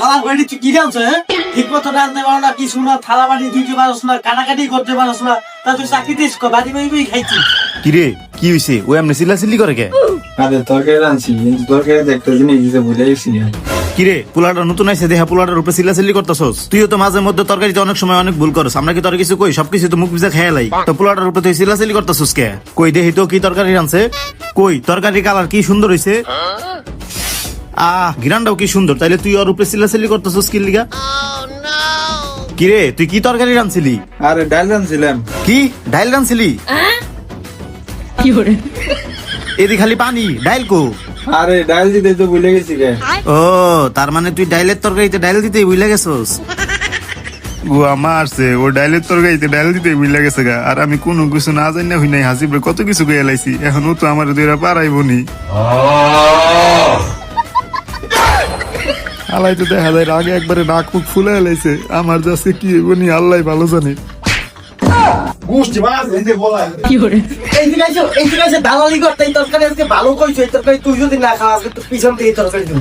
হালা বাড়ি তুই কি জানছ? ঠিক মতো রাঁধতে পারো না, কি শুনো থালা বাড়ি ধুইতে পারছ না, কাটাকাটি করতে পারছ না, তা তুই চাকরি দিস বাড়ি বাড়ি খাইছি। কিরে কি হইছে? ও এমনি চিল্লাচিল্লি করে কে? আরে তরকারি রাঁধছি, কিন্তু তরকারি একটা জিনিস দিতে ভুলে গেছি। কিরে পোলাটা নতুন আইছে দেখা পোলাটার উপরে চিল্লাচিল্লি করতেছস? তুইও তো মাঝে মধ্যে তরকারিতে অনেক সময় অনেক ভুল করস। আমরা কি তোর কিছু কই? সবকিছু তো মুখ ভিজা খেয়ালাই। তো পোলাটার উপরে তুই চিল্লাচিল্লি করতেছস কে? কই দেখি তো কি তরকারি রাঁধছে? কই তরকারি কালার কি সুন্দর হইছে। গিরানটাও কি সুন্দর। তাইলে তুই ওর উপরে চিল্লাচিল্লি করতেছস কি লিগা? কিরে তুই কি তরকারি রাঁধছিলি? আরে ডাল রাঁধছিলাম। কি ডাইল রাঁধছিলি? এদি খালি পানি, ডাইল কো? আরে ডাল দিতে তো ভুলে গেছি কে। ও তার মানে তুই ডাইলের তরকারিতে ডাইল দিতেই ভুলে গেছস। গুয়া মারছে, ও ডাইলের তরকারিতে ডাইল দিতেই ভুলে গেছে গা। আর আমি কোনো কিছু না জানি না হই নাই, হাসিবে কত কিছু কইয়া লাইছি। এখন ও তো আমার দুইরা পারাইব নি। আলাই তো দেখা যায় আগে একবারে নাক মুখ ফুলে লাইছে। আমার যাচ্ছে কি হইব নি আল্লাহ ভালো জানে। গুষ্টি মাছ এনে বলা এই দিন আইছে দালালি করতে। এই তরকারি আজকে ভালো কইছো, এই তরকারি তুই যদি না খাওয়া আজকে তোর পিছন থেকে এই তরকারি দিব।